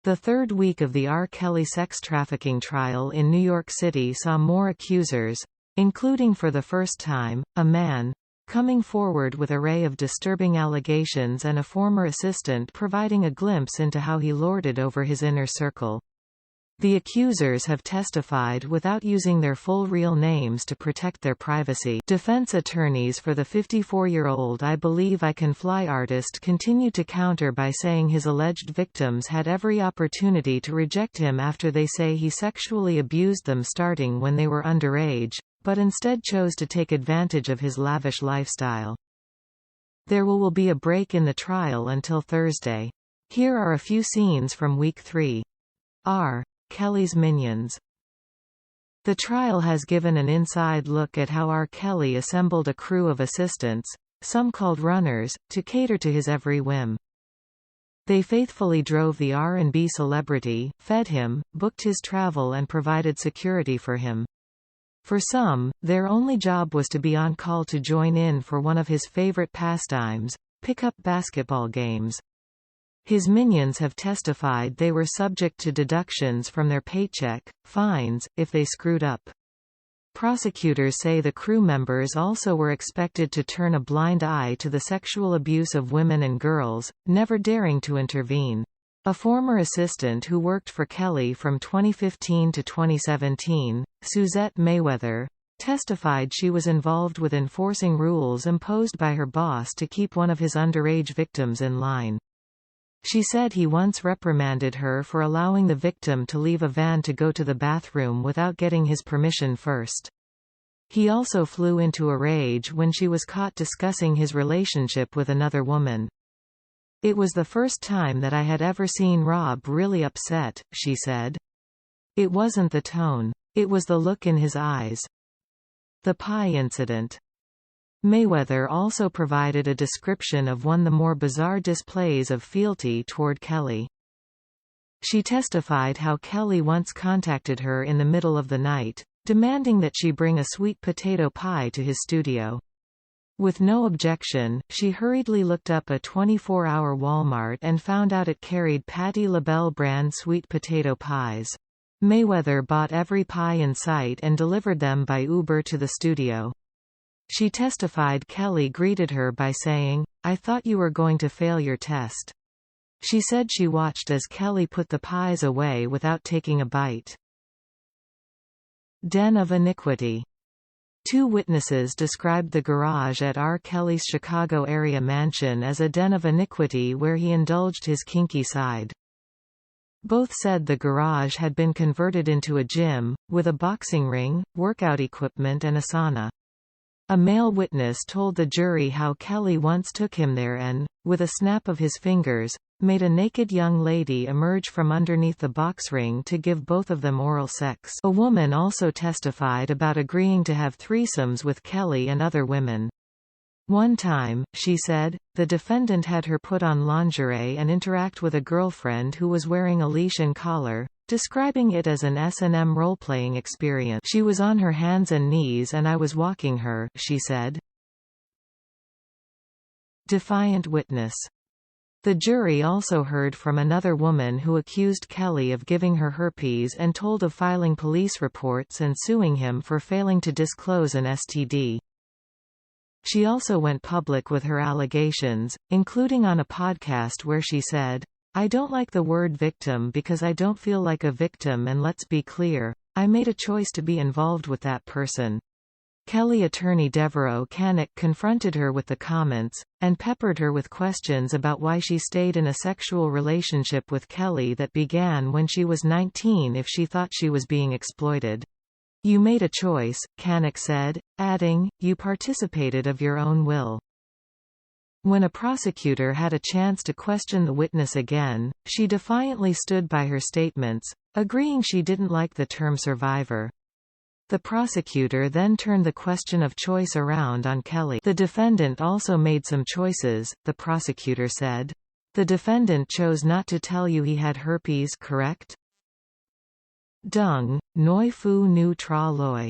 The third week of the R. Kelly sex trafficking trial in New York City saw more accusers, including for the first time, a man, coming forward with an array of disturbing allegations and a former assistant providing a glimpse into how he lorded over his inner circle. The accusers have testified without using their full real names to protect their privacy. Defense attorneys for the 54-year-old "I Believe I Can Fly" artist continue to counter by saying his alleged victims had every opportunity to reject him after they say he sexually abused them starting when they were underage, but instead chose to take advantage of his lavish lifestyle. There will be a break in the trial until Thursday. Here are a few scenes from week 3. R. Kelly's minions. The trial has given an inside look at how R. Kelly assembled a crew of assistants, some called runners, to cater to his every whim. They faithfully drove the R&B celebrity, fed him, booked his travel and provided security for him. For some, their only job was to be on call to join in for one of his favorite pastimes, pick-up basketball games. His minions have testified they were subject to deductions from their paycheck, fines, if they screwed up. Prosecutors say the crew members also were expected to turn a blind eye to the sexual abuse of women and girls, never daring to intervene. A former assistant who worked for Kelly from 2015 to 2017, Suzette Mayweather, testified she was involved with enforcing rules imposed by her boss to keep one of his underage victims in line. She said he once reprimanded her for allowing the victim to leave a van to go to the bathroom without getting his permission first. He also flew into a rage when she was caught discussing his relationship with another woman. "It was the first time that I had ever seen Rob really upset," she said. "It wasn't the tone. It was the look in his eyes." The pie incident. Mayweather also provided a description of one of the more bizarre displays of fealty toward Kelly. She testified how Kelly once contacted her in the middle of the night, demanding that she bring a sweet potato pie to his studio. With no objection, she hurriedly looked up a 24-hour Walmart and found out it carried Patti LaBelle brand sweet potato pies. Mayweather bought every pie in sight and delivered them by Uber to the studio. She testified Kelly greeted her by saying, "I thought you were going to fail your test." She said she watched as Kelly put the pies away without taking a bite. Den of iniquity. Two witnesses described the garage at R. Kelly's Chicago area mansion as a den of iniquity where he indulged his kinky side. Both said the garage had been converted into a gym, with a boxing ring, workout equipment and a sauna. A male witness told the jury how Kelly once took him there and, with a snap of his fingers, made a naked young lady emerge from underneath the box ring to give both of them oral sex. A woman also testified about agreeing to have threesomes with Kelly and other women. One time, she said, the defendant had her put on lingerie and interact with a girlfriend who was wearing a leash and collar, describing it as an S&M role-playing experience. "She was on her hands and knees and I was walking her," she said. Defiant witness. The jury also heard from another woman who accused Kelly of giving her herpes and told of filing police reports and suing him for failing to disclose an STD. She also went public with her allegations, including on a podcast where she said, "I don't like the word victim because I don't feel like a victim, and let's be clear, I made a choice to be involved with that person." Kelly attorney Devereaux Canick confronted her with the comments, and peppered her with questions about why she stayed in a sexual relationship with Kelly that began when she was 19 if she thought she was being exploited. "You made a choice," Canick said, adding, "You participated of your own will." When a prosecutor had a chance to question the witness again, she defiantly stood by her statements, agreeing she didn't like the term survivor. The prosecutor then turned the question of choice around on Kelly. "The defendant also made some choices," the prosecutor said. "The defendant chose not to tell you he had herpes, correct?" Dung, Noi Fu Nu Tra Loi.